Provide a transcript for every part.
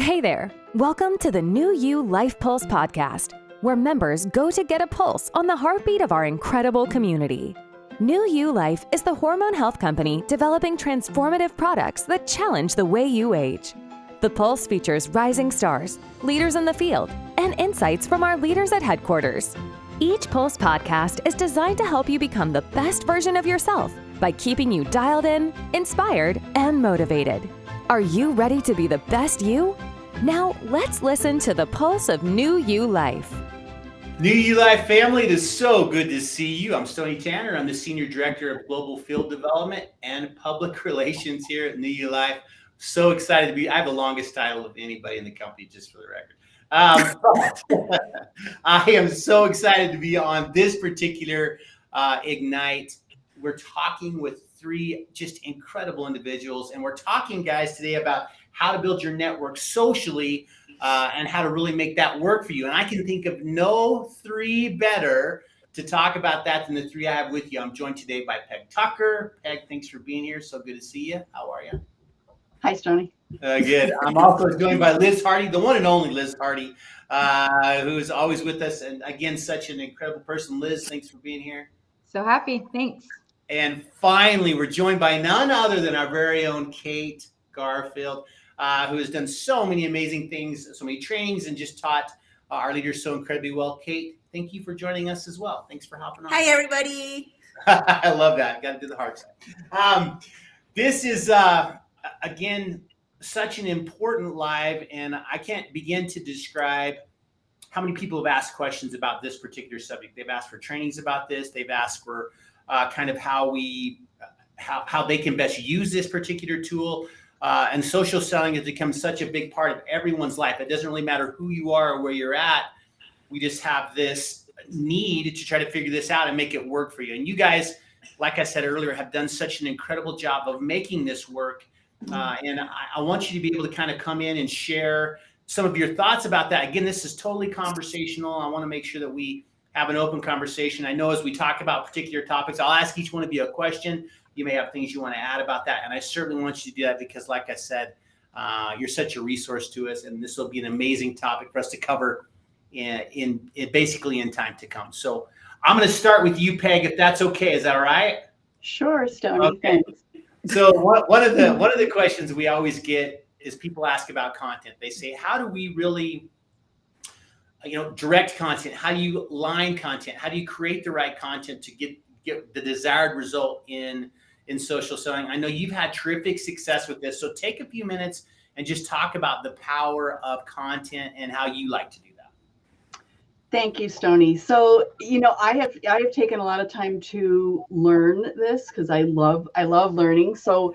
Hey there! Welcome to the New You Life Pulse podcast, where members go to get a pulse on the heartbeat of our incredible community. New You Life is the hormone health company developing transformative products that challenge the way you age. The Pulse features rising stars, leaders in the field, and insights from our leaders at headquarters. Each Pulse podcast is designed to help you become the best version of yourself by keeping you dialed in, inspired, and motivated. Are you ready to be the best you? Now, let's listen to the pulse of New You Life. New You Life family, it is so good to see you. I'm Stoney Tanner. I'm the Senior Director of Global Field Development and Public Relations here at New You Life. So excited to be. I have the longest title of anybody in the company, just for the record. I am so excited to be on this particular Ignite. We're talking with three just incredible individuals, and we're talking, guys, today about how to build your network socially and how to really make that work for you. And I can think of no three better to talk about that than the three I have with you. I'm joined today by Peg Tucker. Peg, thanks for being here. So good to see you. How are you? Hi, Stoney. Good. I'm also joined by Liz Hardy, the one and only Liz Hardy, who is always with us. And again, such an incredible person. Liz, thanks for being here. So happy. Thanks. And finally, we're joined by none other than our very own Kate Garfield, who has done so many amazing things, so many trainings, and just taught our leaders so incredibly well. Kate, thank you for joining us as well. Thanks for hopping on. Hi, everybody. I love that. Got to do the hard side. This is, again, such an important live, and I can't begin to describe how many people have asked questions about this particular subject. They've asked for trainings about this. They've asked for kind of how they can best use this particular tool. And social selling has become such a big part of everyone's life. It doesn't really matter who you are or where you're at. We just have this need to try to figure this out and make it work for you. And you guys, like I said earlier, have done such an incredible job of making this work. And I want you to be able to kind of come in and share some of your thoughts about that. Again, this is totally conversational. I want to make sure that we have an open conversation. I know as we talk about particular topics, I'll ask each one of you a question. You may have things you want to add about that. And I certainly want you to do that because, like I said, you're such a resource to us. And this will be an amazing topic for us to cover in basically in time to come. So I'm going to start with you, Peg, if that's okay. Is that all right? Sure, Stoney. Okay. Thanks. So one of the questions we always get is people ask about content. They say, how do we really direct content? How do you line content? How do you create the right content to get the desired result in social selling? I know you've had terrific success with this. So take a few minutes and just talk about the power of content and how you like to do that. Thank you, Stoney. So, I have taken a lot of time to learn this because I love learning. So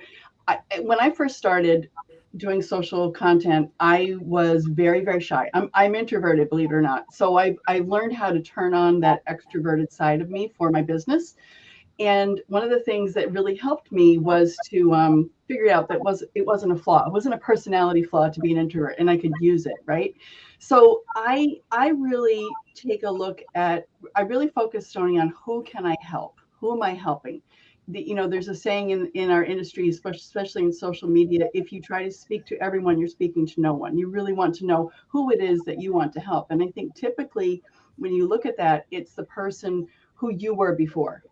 when I first started doing social content, I was very, very shy. I'm introverted, believe it or not. So I learned how to turn on that extroverted side of me for my business. And one of the things that really helped me was to figure out that it wasn't a flaw. It wasn't a personality flaw to be an introvert, and I could use it, right? So I really take a look at, I really focus, Stoney, on who can I help? Who am I helping? There's a saying in our industry, especially in social media, if you try to speak to everyone, you're speaking to no one. You really want to know who it is that you want to help. And I think typically when you look at that, it's the person who you were before,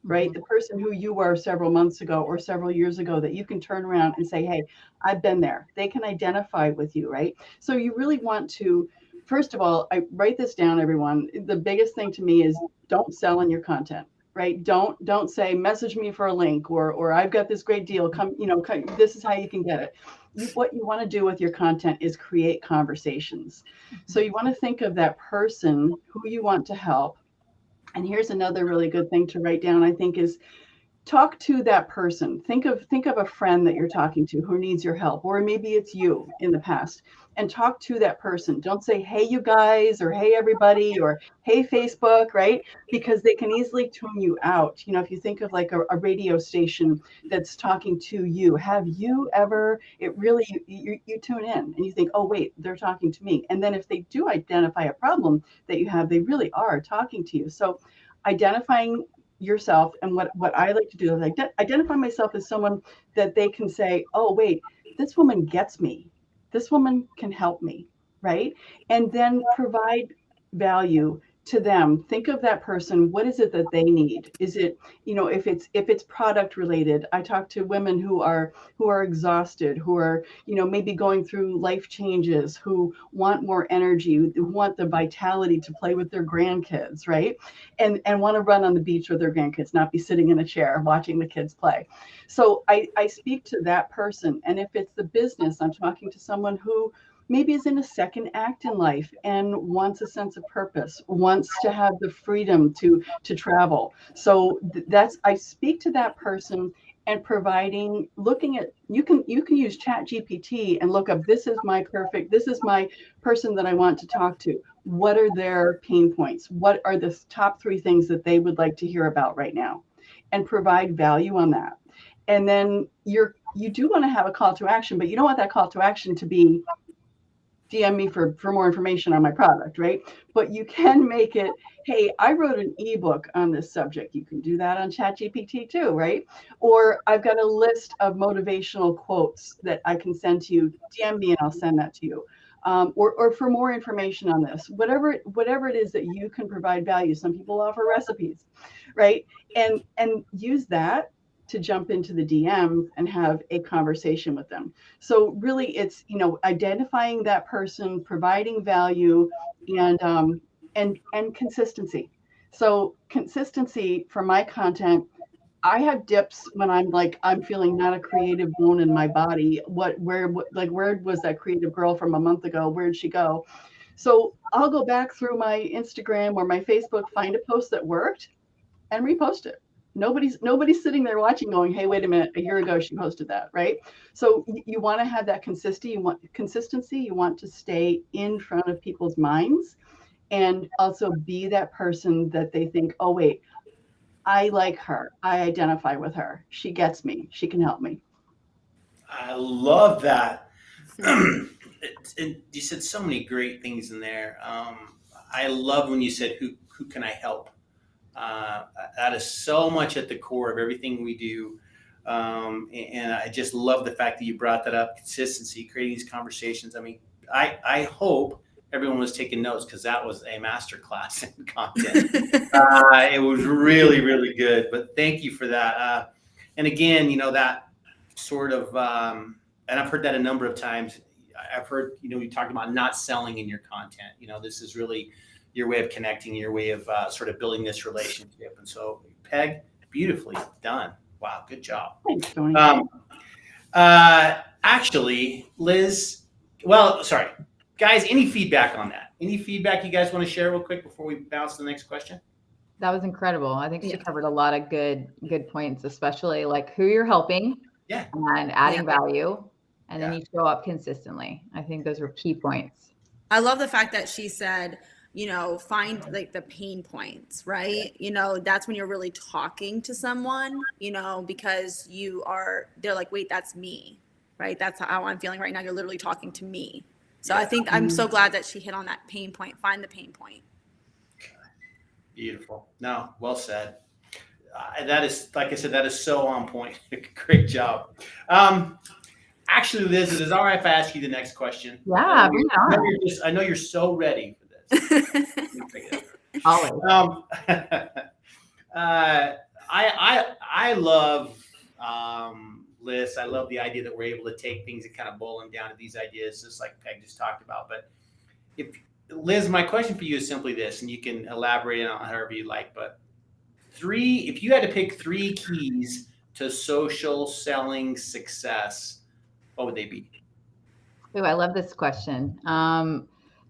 right? The person who you were several months ago or several years ago that you can turn around and say, hey, I've been there. They can identify with you, right? So you really want to, first of all, I write this down, everyone. The biggest thing to me is don't sell in your content. Right? Don't say message me for a link or I've got this great deal. Come, this is how you can get it. What you want to do with your content is create conversations. So you want to think of that person who you want to help. And here's another really good thing to write down, I think, is talk to that person. Think of a friend that you're talking to who needs your help, or maybe it's you in the past, and talk to that person. Don't say, hey, you guys, or hey, everybody, or hey, Facebook, right? Because they can easily tune you out. If you think of like a radio station that's talking to you, have you ever, you tune in and you think, oh, wait, they're talking to me. And then if they do identify a problem that you have, they really are talking to you. So identifying yourself, and what I like to do is identify myself as someone that they can say, oh, wait, this woman gets me. this woman can help me, right? And then provide value to them. Think of that person. What is it that they need? Is it, if it's product related, I talk to women who are exhausted, who are, maybe going through life changes, who want more energy, who want the vitality to play with their grandkids, right? And want to run on the beach with their grandkids, not be sitting in a chair watching the kids play. So I speak to that person. And if it's the business, I'm talking to someone who maybe is in a second act in life and wants a sense of purpose, wants to have the freedom to travel. So I speak to that person and looking at, you can use ChatGPT and look up, this is my person that I want to talk to. What are their pain points? What are the top 3 things that they would like to hear about right now? And provide value on that. And then you do want to have a call to action, but you don't want that call to action to be DM me for more information on my product, right? But you can make it, hey, I wrote an ebook on this subject. You can do that on ChatGPT too, right? Or I've got a list of motivational quotes that I can send to you. DM me and I'll send that to you. Or for more information on this, whatever it is that you can provide value. Some people offer recipes, right? And use that to jump into the DM and have a conversation with them. So really it's, identifying that person, providing value, and consistency. So consistency for my content, I have dips when I'm feeling not a creative bone in my body. Where was that creative girl from a month ago? Where'd she go? So I'll go back through my Instagram or my Facebook, find a post that worked and repost it. Nobody's sitting there watching going, hey, wait a minute, a year ago she posted that, right? So you want to have that consistency. You want to stay in front of people's minds and also be that person that they think, oh, wait, I like her. I identify with her. She gets me. She can help me. I love that. You said so many great things in there. I love when you said, who can I help? That is so much at the core of everything we do. And I just love the fact that you brought that up, consistency, creating these conversations. I mean, I hope everyone was taking notes because that was a masterclass in content. It was really, really good, but thank you for that. And again, that sort of, and I've heard that a number of times. I've heard, you talked about not selling in your content. This is really your way of connecting, your way of sort of building this relationship. And so, Peg, beautifully done. Wow, good job. Thanks, Tony. Actually, Liz, well, sorry. Guys, any feedback on that? Any feedback you guys want to share real quick before we bounce to the next question? That was incredible. I think she covered a lot of good points, especially like who you're helping and adding value. And then you show up consistently. I think those were key points. I love the fact that she said, find like the pain points, right? That's when you're really talking to someone, because they're like, wait, that's me, right? That's how I'm feeling right now. You're literally talking to me. So I think I'm so glad that she hit on that pain point. Find the pain point. Beautiful. No, well said. That is, like I said, that is so on point. Great job. Actually, Liz, it is all right if I ask you the next question. Yeah, bring it on. I know you're so ready for this. Always. I love Liz. I love the idea that we're able to take things and kind of boil them down to these ideas, just like Peg just talked about. But Liz, my question for you is simply this, and you can elaborate on however you like. But if you had to pick 3 keys to social selling success, what would they be? Oh, I love this question.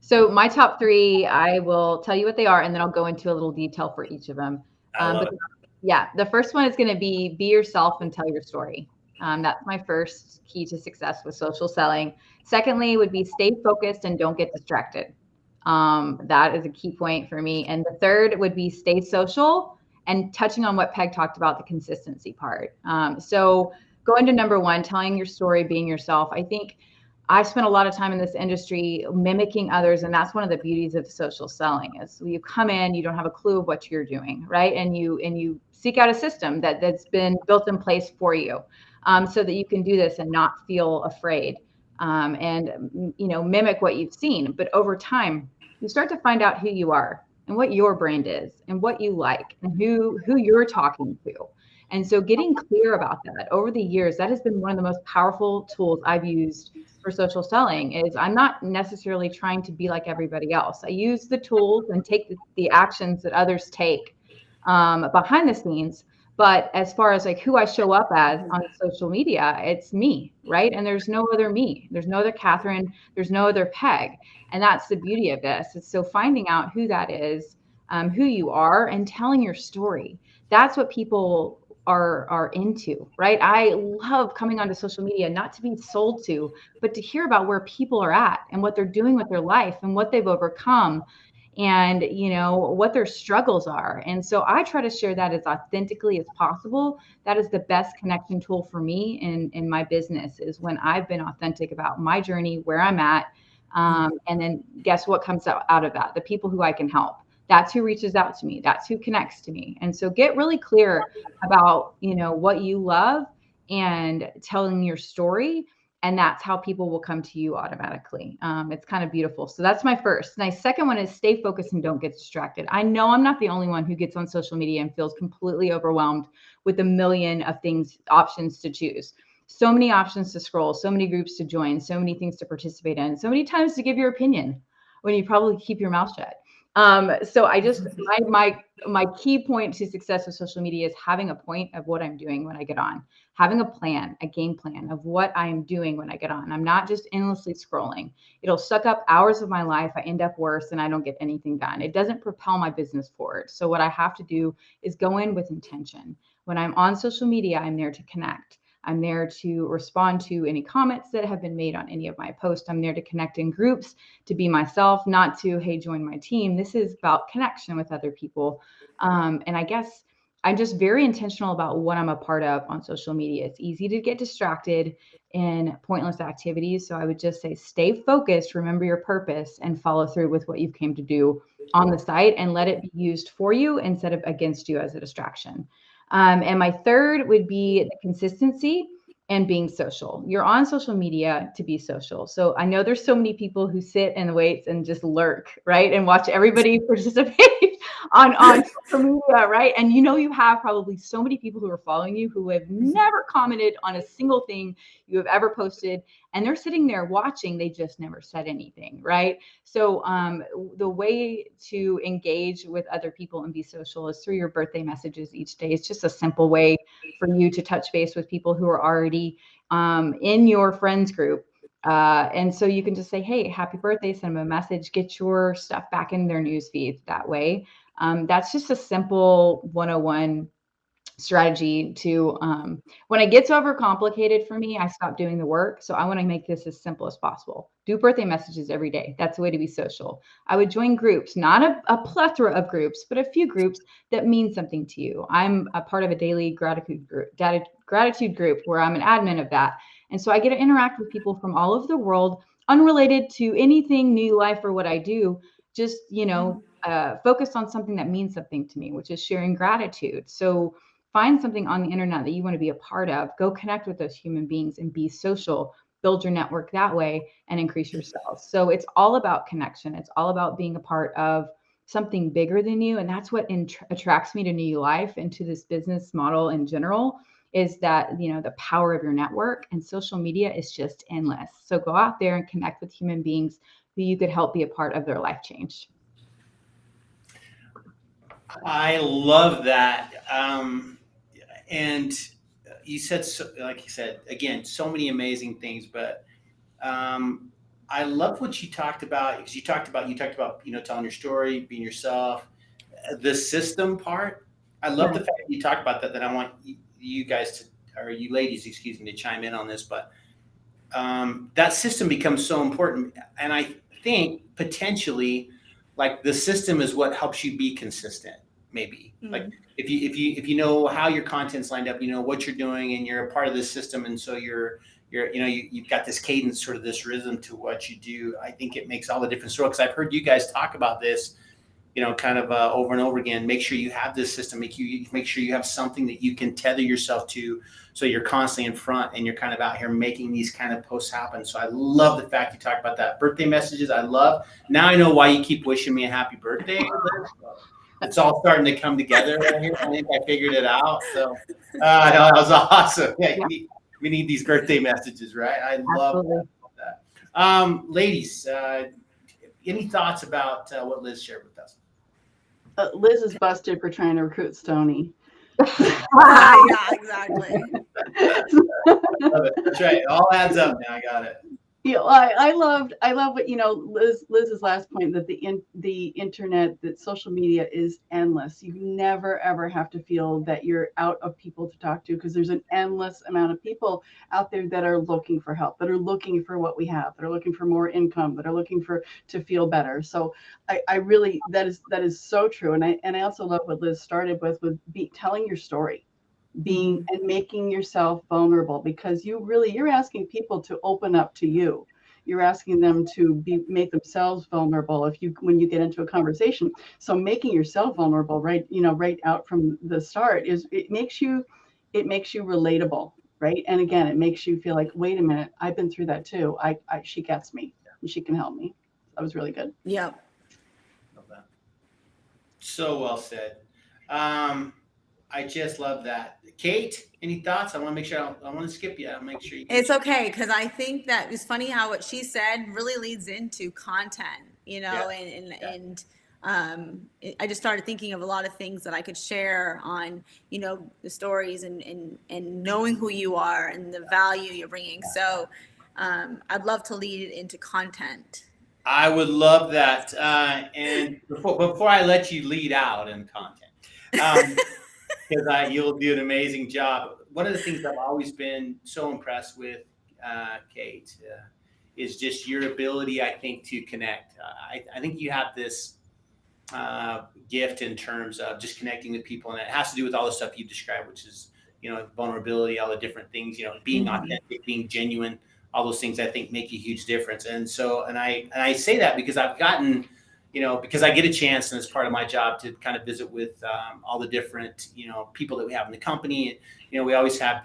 So my top 3, I will tell you what they are, and then I'll go into a little detail for each of them. The first one is going to be yourself and tell your story. That's my first key to success with social selling. Secondly would be stay focused and don't get distracted. That is a key point for me. And the third would be stay social and touching on what Peg talked about, the consistency part. So going to number 1, telling your story, being yourself. I think I spent a lot of time in this industry mimicking others. And that's one of the beauties of social selling is you come in, you don't have a clue of what you're doing, right? And you seek out a system that's been built in place for you so that you can do this and not feel afraid. and mimic what you've seen. But over time, you start to find out who you are and what your brand is and what you like and who you're talking to. And so getting clear about that over the years, that has been one of the most powerful tools I've used for social selling. Is I'm not necessarily trying to be like everybody else. I use the tools and take the actions that others take behind the scenes. But as far as like who I show up as on social media, it's me, right? And there's no other me. There's no other Catherine. There's no other Peg. And that's the beauty of this. So finding out who that is, who you are, and telling your story. That's what people are into, right? I love coming onto social media, not to be sold to, but to hear about where people are at and what they're doing with their life and what they've overcome and what their struggles are. And so I try to share that as authentically as possible. That is the best connection tool for me in my business, is when I've been authentic about my journey, where I'm at. And then guess what comes out of that? The people who I can help. That's who reaches out to me. That's who connects to me. And so get really clear about, what you love and telling your story. And that's how people will come to you automatically. It's kind of beautiful. So that's my first. My second one is stay focused and don't get distracted. I know I'm not the only one who gets on social media and feels completely overwhelmed with a million of options to choose. So many options to scroll, so many groups to join, so many things to participate in, so many times to give your opinion when you probably keep your mouth shut. So I just, my key point to success with social media is having a point of what I'm doing when I get on, having a plan, a game plan of what I am doing when I get on. I'm not just endlessly scrolling. It'll suck up hours of my life. I end up worse and I don't get anything done. It doesn't propel my business forward. So what I have to do is go in with intention. When I'm on social media, I'm there to connect. I'm there to respond to any comments that have been made on any of my posts. I'm there to connect in groups, to be myself, not to, hey, join my team. This is about connection with other people. And I guess I'm just very intentional about what I'm a part of on social media. It's easy to get distracted in pointless activities. So I would just say, stay focused, remember your purpose, and follow through with what you came to do on the site, and let it be used for you instead of against you as a distraction. And my third would be the consistency and being social. You're on social media to be social. So I know there's so many people who sit and wait and just lurk, right? And watch everybody participate on social media, right? And you have probably so many people who are following you who have never commented on a single thing you have ever posted. And they're sitting there watching, they just never said anything, right? So the way to engage with other people and be social is through your birthday messages each day. It's just a simple way for you to touch base with people who are already in your friends group. And so you can just say, hey, happy birthday, send them a message, get your stuff back in their news feeds that way. That's just a simple 101 strategy to, when it gets overcomplicated for me, I stop doing the work. So I want to make this as simple as possible. Do birthday messages every day. That's the way to be social. I would join groups, not a plethora of groups, but a few groups that mean something to you. I'm a part of a daily gratitude group where I'm an admin of that. And so I get to interact with people from all over the world, unrelated to anything New Life or what I do, just, focus on something that means something to me, which is sharing gratitude. So find something on the internet that you want to be a part of, go connect with those human beings and be social, build your network that way and increase your sales. So it's all about connection. It's all about being a part of something bigger than you. And that's what attracts me to New Life and to this business model in general, is that, the power of your network, and social media is just endless. So go out there and connect with human beings who you could help be a part of their life change. I love that. And you said, like you said, again, so many amazing things, but I love what you talked about, because you talked about, telling your story, being yourself, the system part. I love the fact that you talked about that I want you guys to, or you ladies, excuse me, to chime in on this, but that system becomes so important. And I think potentially like the system is what helps you be consistent. Maybe like if you know how your content's lined up, what you're doing, and you're a part of this system, and so you've got this cadence, sort of this rhythm to what you do. I think it makes all the difference. Because I've heard you guys talk about this, kind of over and over again. Make sure you have this system. Make sure you have something that you can tether yourself to, so you're constantly in front and you're kind of out here making these kind of posts happen. So I love the fact you talked about that. Birthday messages, I love. Now I know why you keep wishing me a happy birthday. It's all starting to come together right here. I think I figured it out. So that was awesome. Yeah, we need these birthday messages, right? I love that. Ladies, any thoughts about what Liz shared with us? Liz is busted for trying to recruit Stony. Yeah, exactly. Love it. That's right. It all adds up now. I got it. I love what Liz's last point, that the internet, that social media is endless. You never ever have to feel that you're out of people to talk to, because there's an endless amount of people out there that are looking for help, that are looking for what we have, that are looking for more income, that are looking to feel better. So I really, that is so true. And I also love what Liz started with telling your story. Being and making yourself vulnerable, because you're asking people to open up to you. You're asking them to make themselves vulnerable when you get into a conversation. So making yourself vulnerable right out from the start it makes you relatable, right? And again, it makes you feel like, wait a minute, I've been through that too. She gets me and she can help me. That was really good. Yeah. Love that. So well said. I just love that. Kate, any thoughts? I want to make sure I want to skip you. I'll make sure you. It's okay, because I think that it's funny how what she said really leads into content, and I just started thinking of a lot of things that I could share on, the stories and knowing who you are and the value you're bringing. So I'd love to lead it into content. I would love that. And before I let you lead out in content, because you'll do an amazing job. One of the things I've always been so impressed with, Kate, is just your ability, I think, to connect. I think you have this gift in terms of just connecting with people, and it has to do with all the stuff you described, which is, vulnerability, all the different things, being authentic, being genuine, all those things I think make a huge difference. And so, and I say that because I've gotten, because I get a chance, and it's part of my job to kind of visit with all the different, people that we have in the company. We always have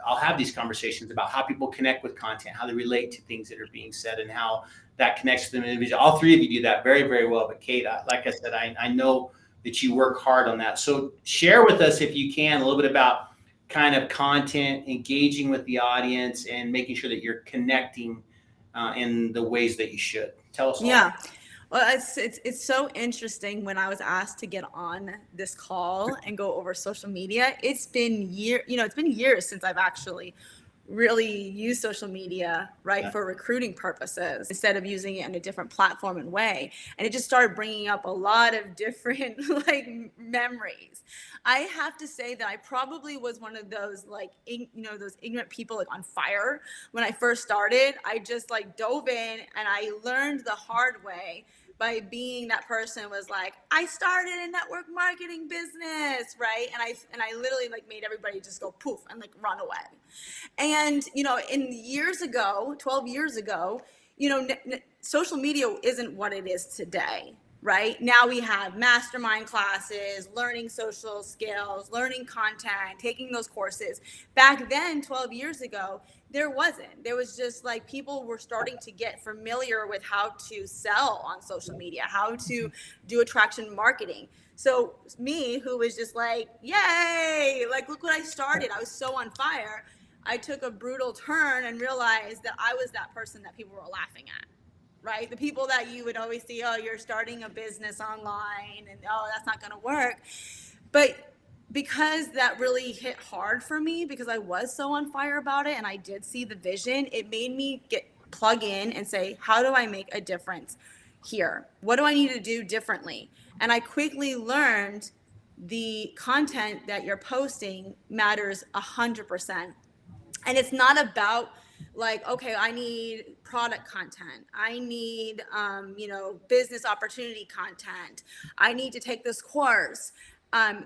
I'll have these conversations about how people connect with content, how they relate to things that are being said, and how that connects to them individually. All three of you do that very, very well. But Kate, like I said, I know that you work hard on that. So share with us, if you can, a little bit about kind of content, engaging with the audience, and making sure that you're connecting in the ways that you should. Tell us all. Yeah. Well, it's so interesting. When I was asked to get on this call and go over social media, it's been years since I've actually really used social media, right, for recruiting purposes, instead of using it in a different platform and way. And it just started bringing up a lot of different memories. I have to say that I probably was one of those those ignorant people on fire when I first started. I just dove in, and I learned the hard way by being that person was like, I started a network marketing business, right? And I literally made everybody just go poof and run away. And, in years ago, 12 years ago, social media isn't what it is today, right? Now we have mastermind classes, learning social skills, learning content, taking those courses. Back then, 12 years ago, there wasn't. There was just people were starting to get familiar with how to sell on social media, how to do attraction marketing. So me, who was just yay, look what I started. I was so on fire. I took a brutal turn and realized that I was that person that people were laughing at, right? The people that you would always see, oh, you're starting a business online, and oh, that's not going to work. But because that really hit hard for me, because I was so on fire about it and I did see the vision, it made me plug in and say, how do I make a difference here? What do I need to do differently? And I quickly learned the content that you're posting matters 100%. And it's not about okay, I need product content. I need, business opportunity content. I need to take this course.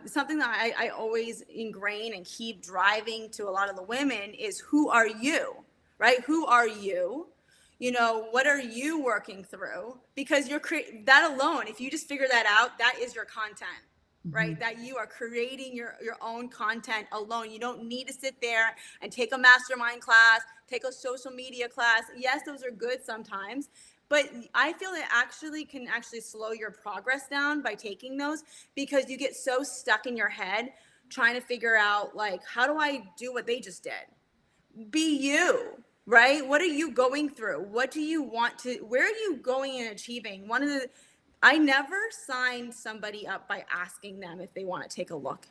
Something that I always ingrain and keep driving to a lot of the women is, who are you, right? Who are you? You know, what are you working through? Because you're that alone, if you just figure that out, that is your content, right? That you are creating your own content alone. You don't need to sit there and take a mastermind class, take a social media class. Yes, those are good sometimes, but I feel it can slow your progress down by taking those, because you get so stuck in your head trying to figure out, like, how do I do what they just did? Be you, right? What are you going through? What do you want to, where are you going and achieving? I never signed somebody up by asking them if they want to take a look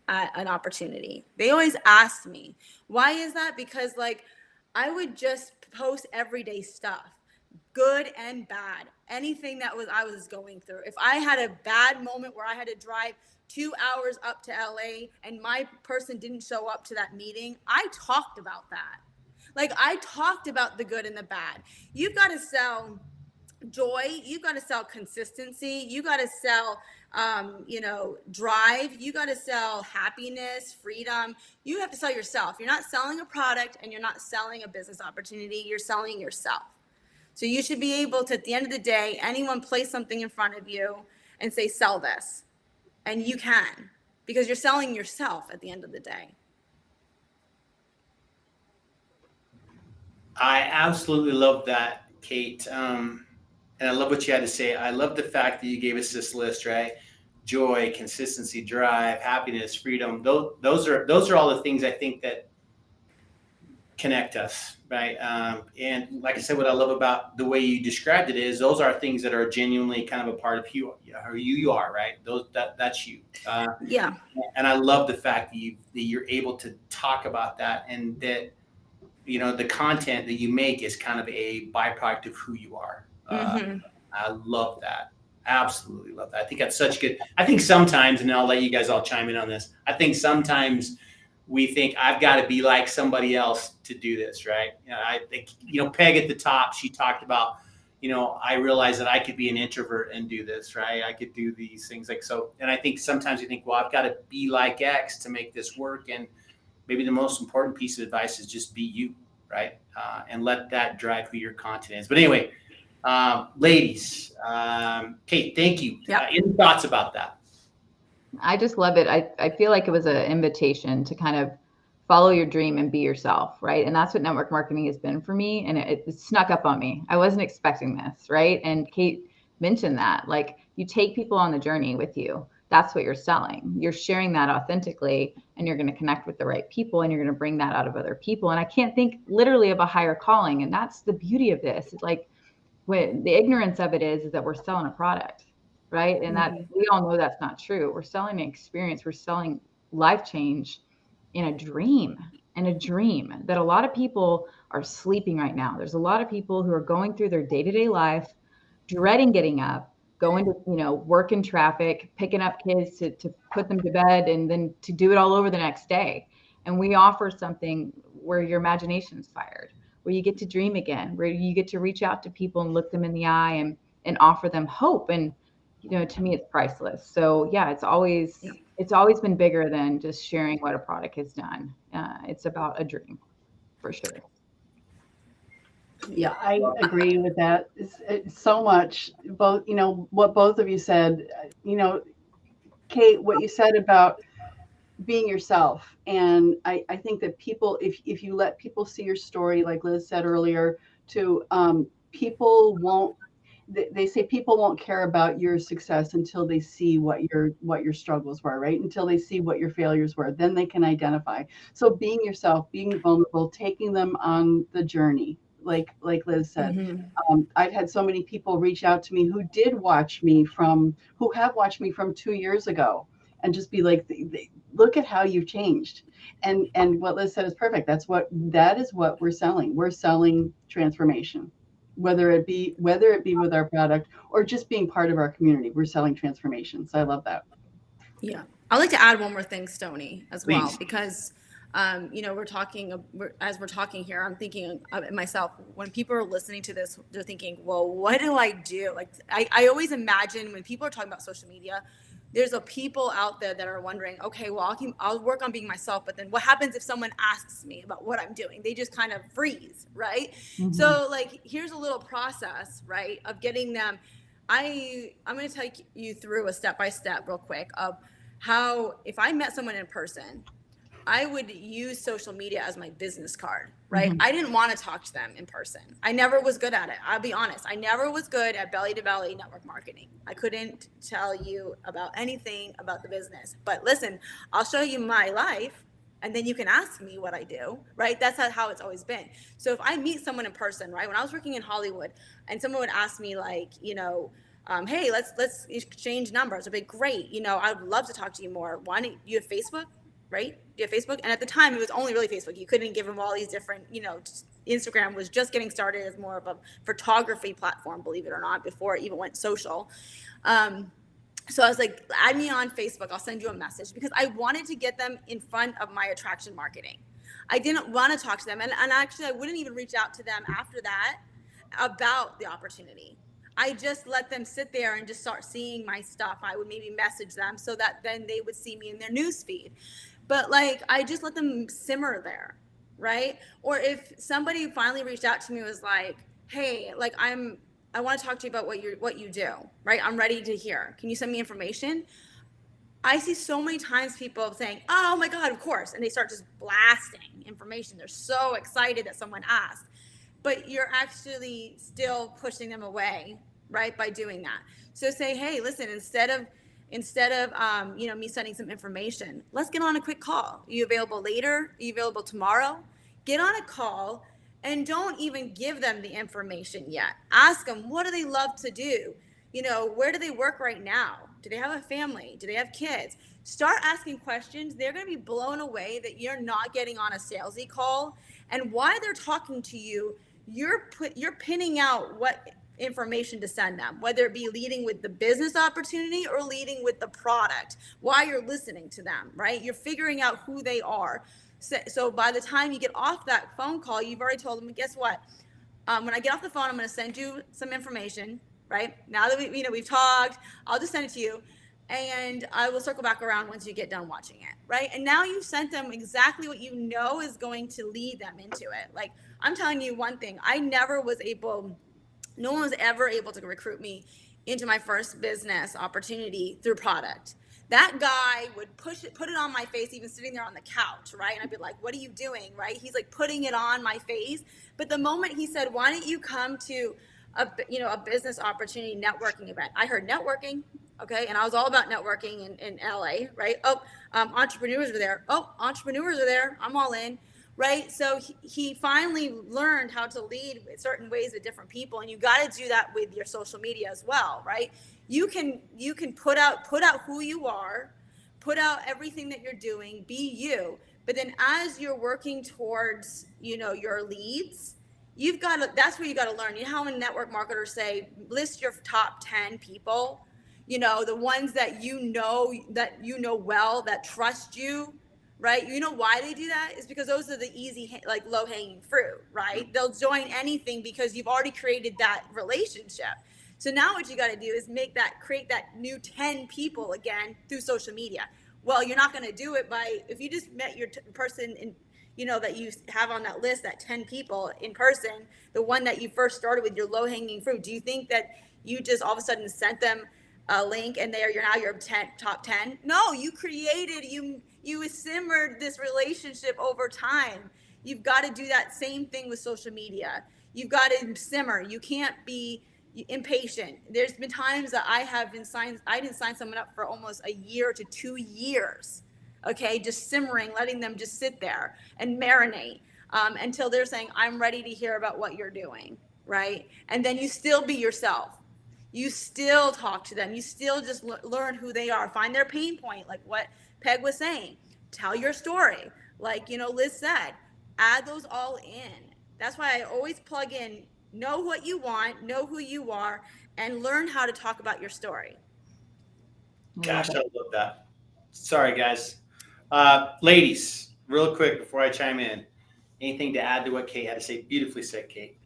at an opportunity. They always asked me. Why is that? Because, like, I would just post everyday stuff, good and bad, anything that I was going through. If I had a bad moment where I had to drive 2 hours up to LA and my person didn't show up to that meeting, I talked about that. Like, I talked about the good and the bad. You've got to sell joy. You've got to sell consistency. You got to sell, drive. You got to sell happiness, freedom. You have to sell yourself. You're not selling a product and you're not selling a business opportunity. You're selling yourself. So you should be able to, at the end of the day, anyone place something in front of you and say, sell this. And you can, because you're selling yourself at the end of the day. I absolutely love that, Kate. And I love what you had to say. I love the fact that you gave us this list, right? Joy, consistency, drive, happiness, freedom. Those are all the things I think that connect us, right? And like I said, what I love about the way you described it is those are things that are genuinely kind of a part of who you are, right? That's you. Yeah. And I love the fact that you're able to talk about that, and that, you know, the content that you make is kind of a byproduct of who you are. I love that. Absolutely love that. I think that's such good. I think sometimes, and I'll let you guys all chime in on this, I think sometimes we think I've got to be like somebody else to do this, right? I think, Peg at the top, she talked about, I realized that I could be an introvert and do this, right? I could do these things like so. And I think sometimes you think, well, I've got to be like X to make this work. And maybe the most important piece of advice is just be you, right? And let that drive who your content is. But anyway, ladies, Kate, thank you. Yep. Any thoughts about that? I just love it. I feel like it was an invitation to kind of follow your dream and be yourself, right? And that's what network marketing has been for me. And it snuck up on me. I wasn't expecting this, right? And Kate mentioned that, like, you take people on the journey with you. That's what you're selling. You're sharing that authentically, and you're going to connect with the right people, and you're going to bring that out of other people. And I can't think literally of a higher calling. And that's the beauty of this. It's like, when the ignorance of it is that we're selling a product, right? And that we all know that's not true. We're selling an experience. We're selling life change in a dream, that a lot of people are sleeping right now. There's a lot of people who are going through their day-to-day life, dreading getting up, going to, work in traffic, picking up kids to put them to bed, and then to do it all over the next day. And we offer something where your imagination's fired, where you get to dream again, where you get to reach out to people and look them in the eye and offer them hope. And, to me, it's priceless. So yeah, it's always been bigger than just sharing what a product has done. It's about a dream, for sure. Yeah, I agree with that. It's so much. Both, what both of you said, Kate, what you said about being yourself. And I think that people, if you let people see your story, like Liz said earlier, people won't, they say people won't care about your success until they see what your struggles were, right? Until they see what your failures were, then they can identify. So being yourself, being vulnerable, taking them on the journey, like Liz said. I've had so many people reach out to me who have watched me from 2 years ago, and just be like, look at how you've changed. And what Liz said is perfect. That is what we're selling. We're selling transformation, whether it be with our product or just being part of our community. We're selling transformation. So I love that. Yeah. I'd like to add one more thing, Stoney, as well, Please. because we're talking here, I'm thinking of myself, when people are listening to this, they're thinking, well, what do I do? Like, I always imagine when people are talking about social media, there's a people out there that are wondering, okay, well, I'll work on being myself, but then what happens if someone asks me about what I'm doing? They just kind of freeze, right? Mm-hmm. So like, here's a little process, right, of getting them. I'm going to take you through a step-by-step real quick of how, if I met someone in person, I would use social media as my business card, right? Mm-hmm. I didn't want to talk to them in person. I never was good at it. I'll be honest. I never was good at belly to belly network marketing. I couldn't tell you about anything about the business. But listen, I'll show you my life and then you can ask me what I do, right? That's how it's always been. So if I meet someone in person, right? When I was working in Hollywood and someone would ask me like, hey, let's exchange numbers. I'd be great. I'd love to talk to you more. Why don't you have Facebook? Right? Do you have Facebook? And at the time, it was only really Facebook. You couldn't give them all these different, Instagram was just getting started as more of a photography platform, believe it or not, before it even went social. So I was like, add me on Facebook. I'll send you a message because I wanted to get them in front of my attraction marketing. I didn't want to talk to them. And actually, I wouldn't even reach out to them after that about the opportunity. I just let them sit there and just start seeing my stuff. I would maybe message them so that then they would see me in their news feed. But like, I just let them simmer there, right? Or if somebody finally reached out to me and was like, hey, like I want to talk to you about what you do, right? I'm ready to hear. Can you send me information? I see so many times people saying, oh my God, of course. And they start just blasting information. They're so excited that someone asked, but you're actually still pushing them away, right? By doing that. So say, hey, listen, instead of me sending some information, let's get on a quick call. Are you available later? Are you available tomorrow? Get on a call and don't even give them the information yet. Ask them, what do they love to do? Where do they work right now? Do they have a family? Do they have kids? Start asking questions. They're going to be blown away that you're not getting on a salesy call. And while they're talking to you, you're pinning out what information to send them, whether it be leading with the business opportunity or leading with the product while you're listening to them, right? You're figuring out who they are. So by the time you get off that phone call, you've already told them, guess what? When I get off the phone, I'm going to send you some information, right? Now that we've talked, I'll just send it to you and I will circle back around once you get done watching it, right? And now you've sent them exactly what you know is going to lead them into it. Like, I'm telling you one thing, no one was ever able to recruit me into my first business opportunity through product. That guy would put it on my face, even sitting there on the couch, right? And I'd be like, what are you doing, right? He's like putting it on my face. But the moment he said, why don't you come to a business opportunity networking event? I heard networking, okay? And I was all about networking in LA, right? Entrepreneurs are there. Entrepreneurs are there. I'm all in. Right. So he finally learned how to lead with certain ways with different people. And you got to do that with your social media as well. Right. You can put out who you are, put out everything that you're doing, be you. But then as you're working towards, your leads, that's where you got to learn. You know how when network marketers say, list your top 10 people, the ones that well, that trust you. Right? You know why they do that? Is because those are the easy, like low hanging fruit, right? They'll join anything because you've already created that relationship. So now what you got to do is create that new 10 people again through social media. Well, you're not going to do it if you just met your person in, that you have on that list, that 10 people in person, the one that you first started with, your low hanging fruit. Do you think that you just all of a sudden sent them a link and you're now your top 10? No, you simmered this relationship over time. You've got to do that same thing with social media. You've got to simmer. You can't be impatient. There's been times that I didn't sign someone up for almost a year to 2 years. Okay, just simmering, letting them just sit there and marinate until they're saying, I'm ready to hear about what you're doing, right? And then you still be yourself. You still talk to them. You still just learn who they are. Find their pain point, like what Peg was saying. Tell your story. Like, Liz said, add those all in. That's why I always plug in, know what you want, know who you are, and learn how to talk about your story. Gosh, I love that. Sorry, guys. Ladies, real quick before I chime in, anything to add to what Kate had to say? Beautifully said, Kate.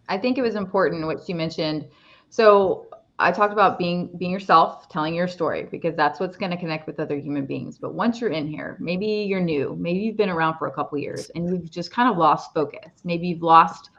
I think it was important what she mentioned. So I talked about being yourself, telling your story, because that's what's going to connect with other human beings. But once you're in here, maybe you're new, maybe you've been around for a couple of years and you've just kind of lost focus. Maybe you've lost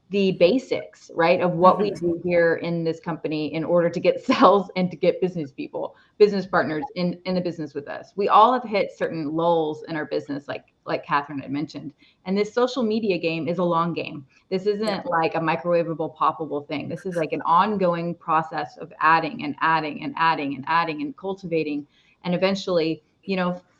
the basics, right, of what we do here in this company in order to get sales and to get business people, business partners in the business with us. We all have hit certain lulls in our business, like Catherine had mentioned. And this social media game is a long game. This isn't like a microwavable, poppable thing. This is like an ongoing process of adding and adding and adding and adding and cultivating, and eventually,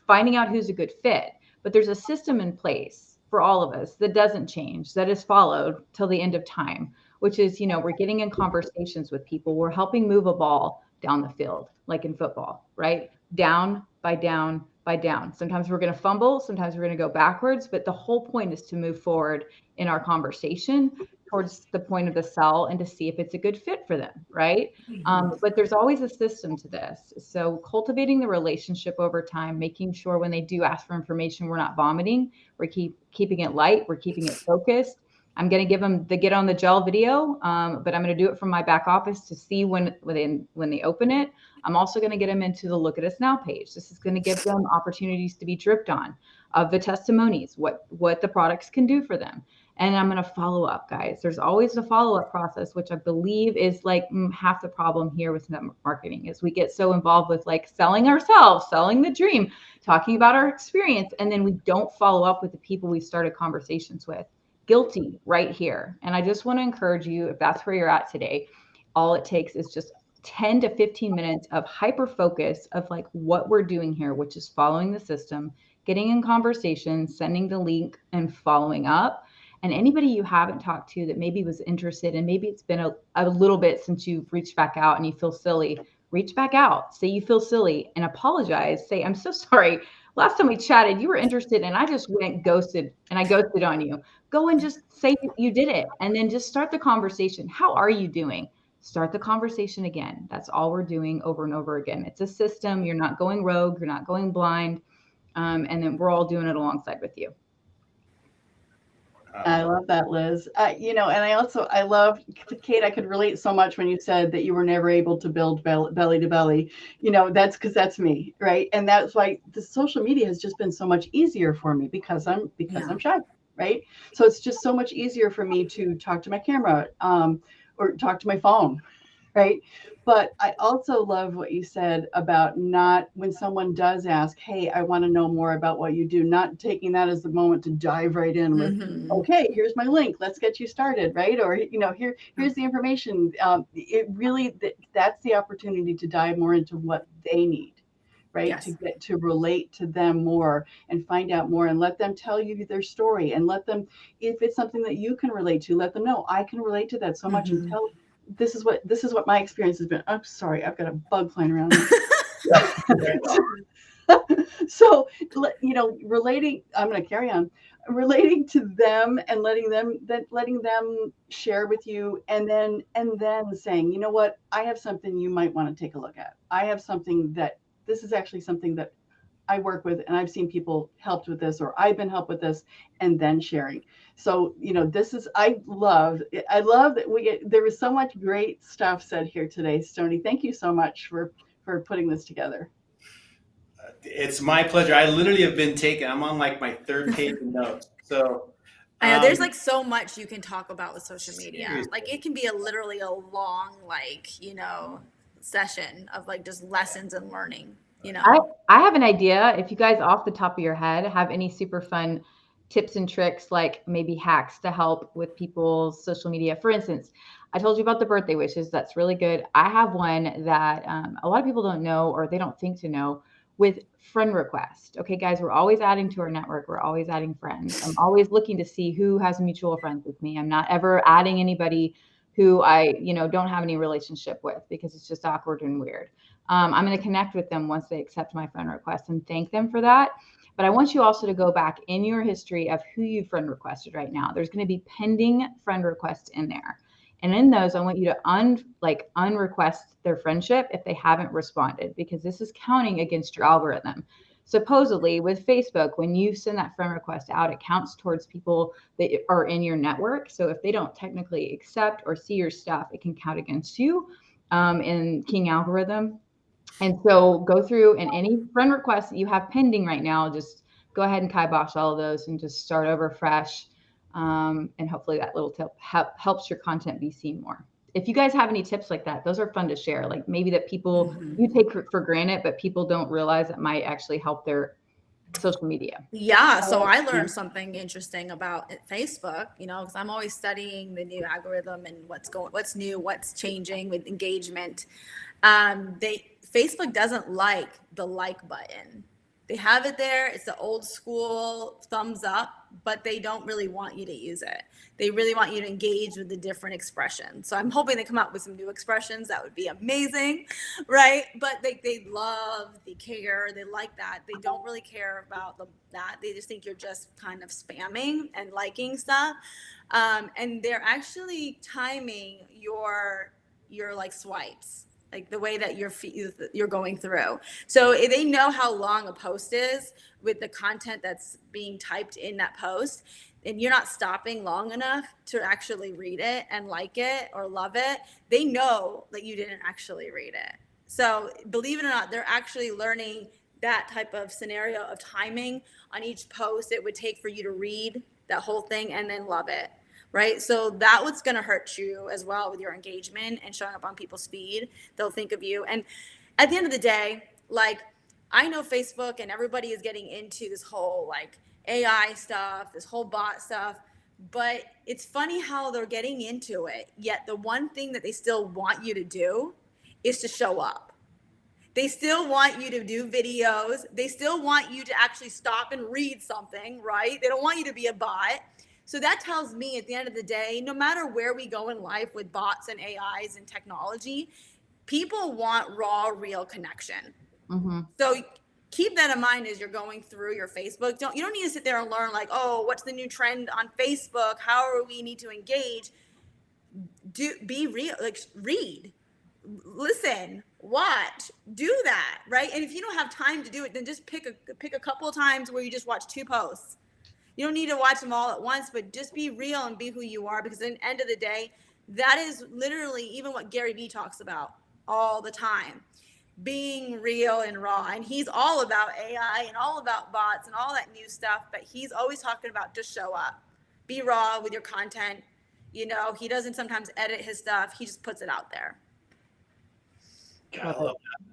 finding out who's a good fit. But there's a system in place for all of us that doesn't change, that is followed till the end of time, which is, we're getting in conversations with people. We're helping move a ball down the field, like in football, right? Down by down by down. Sometimes we're going to fumble, sometimes we're going to go backwards, but the whole point is to move forward in our conversation towards the point of the sell and to see if it's a good fit for them, right? But there's always a system to this. So cultivating the relationship over time, making sure when they do ask for information, we're not vomiting, we're keeping it light, we're keeping it focused. I'm going to give them the Get on the Gel video, but I'm going to do it from my back office to see when they open it. I'm also going to get them into the Look at Us Now page. This is going to give them opportunities to be dripped on of the testimonies, what the products can do for them. And I'm going to follow up, guys. There's always a follow-up process, which I believe is like half the problem here with network marketing, is we get so involved with like selling ourselves, selling the dream, talking about our experience, and then we don't follow up with the people we started conversations with. Guilty right here. And I just want to encourage you, if that's where you're at today, all it takes is just 10 to 15 minutes of hyper focus of like what we're doing here, which is following the system, getting in conversation, sending the link, and following up. And anybody you haven't talked to that maybe was interested, and maybe it's been a little bit since you've reached back out and you feel silly, reach back out, say you feel silly and apologize. Say, I'm so sorry. Last time we chatted, you were interested and I just went ghosted and I ghosted on you. Go and just say you did it. And then just start the conversation. How are you doing? Start the conversation again. That's all we're doing over and over again. It's a system. You're not going rogue. You're not going blind. And then we're all doing it alongside with you. I love that, Liz. And I love, Kate, I could relate so much when you said that you were never able to build belly to belly. That's because that's me, right? And that's why the social media has just been so much easier for me because I'm shy, right? So it's just so much easier for me to talk to my camera or talk to my phone, right? But I also love what you said about not, when someone does ask, hey, I want to know more about what you do, not taking that as the moment to dive right in with, okay, here's my link, let's get you started, right? Or, here's the information. It really, that's the opportunity to dive more into what they need, right? Yes. To get to relate to them more and find out more and let them tell you their story, and let them, if it's something that you can relate to, let them know I can relate to that so much, and tell this is what my experience has been. I'm sorry, I've got a bug flying around. So, relating, I'm going to carry on, relating to them and letting them share with you, and then saying, you know what, I have something you might want to take a look at. I have something this is actually something that I work with, and I've seen people helped with this, or I've been helped with this, and then sharing. So, this is, I love that there was so much great stuff said here today. Stony, thank you so much for putting this together. It's my pleasure. I literally have been taking, I'm on like my third page of notes. So I know there's like so much you can talk about with social media. Seriously. Like it can be literally a long, session of like just lessons and learning, I have an idea. If you guys off the top of your head have any super fun tips and tricks, like maybe hacks to help with people's social media. For instance, I told you about the birthday wishes. That's really good. I have one that a lot of people don't know, or they don't think to know, with friend request. Okay, guys, we're always adding to our network. We're always adding friends. I'm always looking to see who has mutual friends with me. I'm not ever adding anybody who I, don't have any relationship with, because it's just awkward and weird. I'm going to connect with them once they accept my friend request and thank them for that. But I want you also to go back in your history of who you friend requested right now. There's going to be pending friend requests in there. And in those, I want you to unrequest their friendship if they haven't responded, because this is counting against your algorithm. Supposedly with Facebook, when you send that friend request out, it counts towards people that are in your network. So if they don't technically accept or see your stuff, it can count against you. in King Algorithm. And so go through, and any friend requests that you have pending right now, just go ahead and kibosh all of those and just start over fresh. And hopefully that little tip helps your content be seen more. If you guys have any tips like that, those are fun to share. Like maybe that people you take for granted, but people don't realize that might actually help their social media. Yeah. So I learned something interesting about Facebook, because I'm always studying the new algorithm and what's new, what's changing with engagement. Facebook doesn't like the like button. They have it there. It's the old school thumbs up, but they don't really want you to use it. They really want you to engage with the different expressions. So I'm hoping they come out with some new expressions. That would be amazing, right? But they love, they care, they like that. They don't really care about that. They just think you're just kind of spamming and liking stuff. And they're actually timing your like swipes, like the way that you're going through. So they know how long a post is with the content that's being typed in that post, and you're not stopping long enough to actually read it and like it or love it. They know that you didn't actually read it. So believe it or not, they're actually learning that type of scenario of timing on each post it would take for you to read that whole thing and then love it. Right. So that what's going to hurt you as well with your engagement and showing up on people's feed. They'll think of you. And at the end of the day, like, I know Facebook and everybody is getting into this whole like AI stuff, this whole bot stuff, but it's funny how they're getting into it. Yet the one thing that they still want you to do is to show up. They still want you to do videos. They still want you to actually stop and read something, right? They don't want you to be a bot. So that tells me at the end of the day, no matter where we go in life with bots and AIs and technology, people want raw, real connection. Mm-hmm. So keep that in mind as you're going through your Facebook. You don't need to sit there and learn like, oh, what's the new trend on Facebook? How are we need to engage? Be real, like read, listen, watch, do that, right? And if you don't have time to do it, then just pick a couple of times where you just watch 2 posts. You don't need to watch them all at once, but just be real and be who you are, because at the end of the day, that is literally even what Gary Vee talks about all the time, being real and raw. And he's all about AI and all about bots and all that new stuff, but he's always talking about just show up, be raw with your content. He doesn't sometimes edit his stuff. He just puts it out there. God, I love that.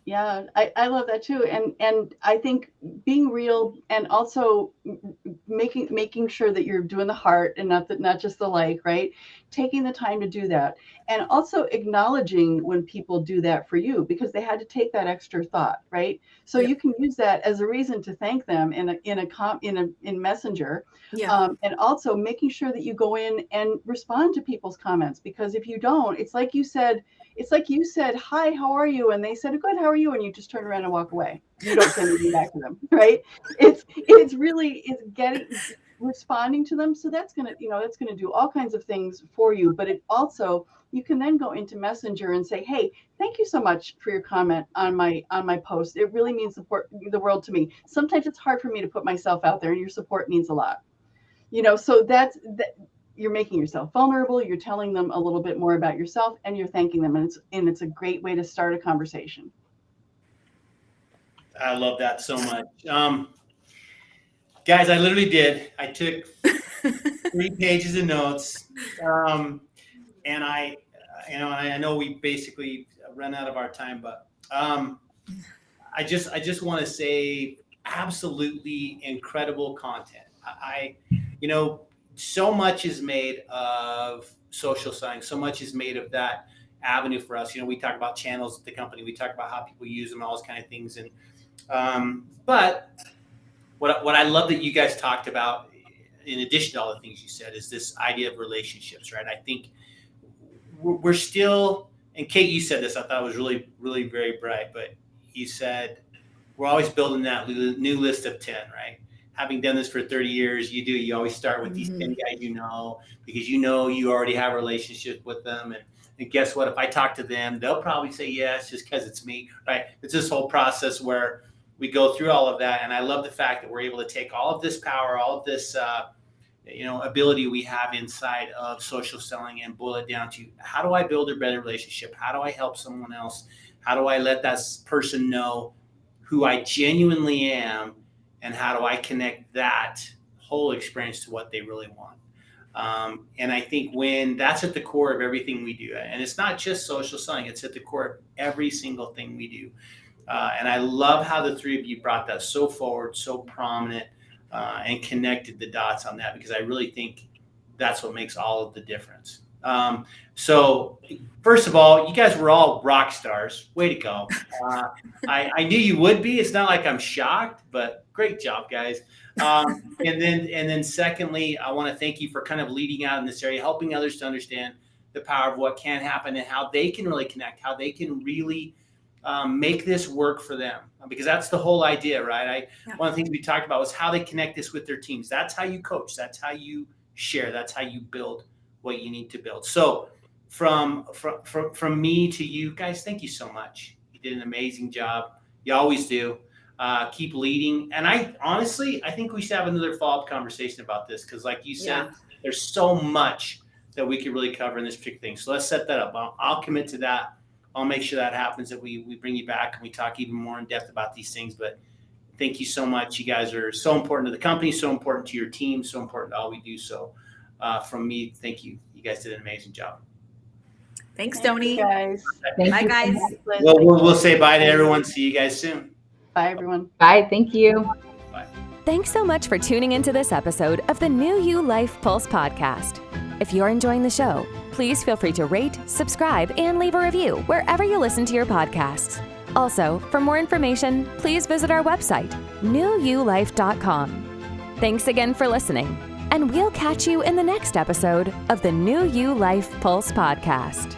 Yeah, I love that too. And I think being real and also making sure that you're doing the heart and not just the like, right? Taking the time to do that. And also acknowledging when people do that for you, because they had to take that extra thought, right? So you can use that as a reason to thank them in Messenger. Yeah. And also making sure that you go in and respond to people's comments, because if you don't, it's like you said, hi, how are you? And they said, good, how are you? And you just turn around and walk away. You don't send anything back to them, right? It's responding to them. So that's gonna do all kinds of things for you. But it also, you can then go into Messenger and say, hey, thank you so much for your comment on my post. It really means the world to me. Sometimes it's hard for me to put myself out there, and your support means a lot. So that's that. You're making yourself vulnerable. You're telling them a little bit more about yourself, and you're thanking them. And it's a great way to start a conversation. I love that so much. Guys, I literally did. I took 3 pages of notes. And I know we basically run out of our time, but I just want to say absolutely incredible content. So much is made of social selling. So much is made of that avenue for us. We talk about channels at the company. We talk about how people use them, all those kind of things. And but what I love that you guys talked about, in addition to all the things you said, is this idea of relationships, right? I think we're still, and Kate, you said this, I thought it was really, really very bright, but you said we're always building that new list of 10, right? Having done this for 30 years, you always start with these 10 guys because you already have a relationship with them. And guess what? If I talk to them, they'll probably say yes just because it's me, right? It's this whole process where we go through all of that. And I love the fact that we're able to take all of this power, all of this ability we have inside of social selling and boil it down to how do I build a better relationship? How do I help someone else? How do I let that person know who I genuinely am? And how do I connect that whole experience to what they really want? And I think when that's at the core of everything we do, and it's not just social selling, it's at the core of every single thing we do. And I love how the three of you brought that so forward, so prominent, and connected the dots on that, because I really think that's what makes all of the difference. So first of all, you guys were all rock stars. Way to go. I knew you would be. It's not like I'm shocked, but great job, guys. And then secondly, I want to thank you for kind of leading out in this area, helping others to understand the power of what can happen and how they can really connect, how they can really make this work for them, because that's the whole idea, right? One of the things we talked about was how they connect this with their teams. That's how you coach. That's how you share. That's how you build what you need to build. So from me to you guys, thank you so much. You did an amazing job. You always do. Keep leading. And I think we should have another follow-up conversation about this, because like you said, there's so much that we could really cover in this particular thing. So let's set that up. I'll commit to that. I'll make sure that happens, that we bring you back and we talk even more in depth about these things. But thank you so much. You guys are so important to the company, so important to your team, so important to all we do. So from me, thank you. You guys did an amazing job. Thanks, Tony. Guys. Bye, guys. We'll say bye to everyone. See you guys soon. Bye, everyone. Bye. Thank you. Bye. Thanks so much for tuning into this episode of the New You Life Pulse podcast. If you're enjoying the show, please feel free to rate, subscribe, and leave a review wherever you listen to your podcasts. Also, for more information, please visit our website, newyoulife.com. Thanks again for listening, and we'll catch you in the next episode of the New You Life Pulse podcast.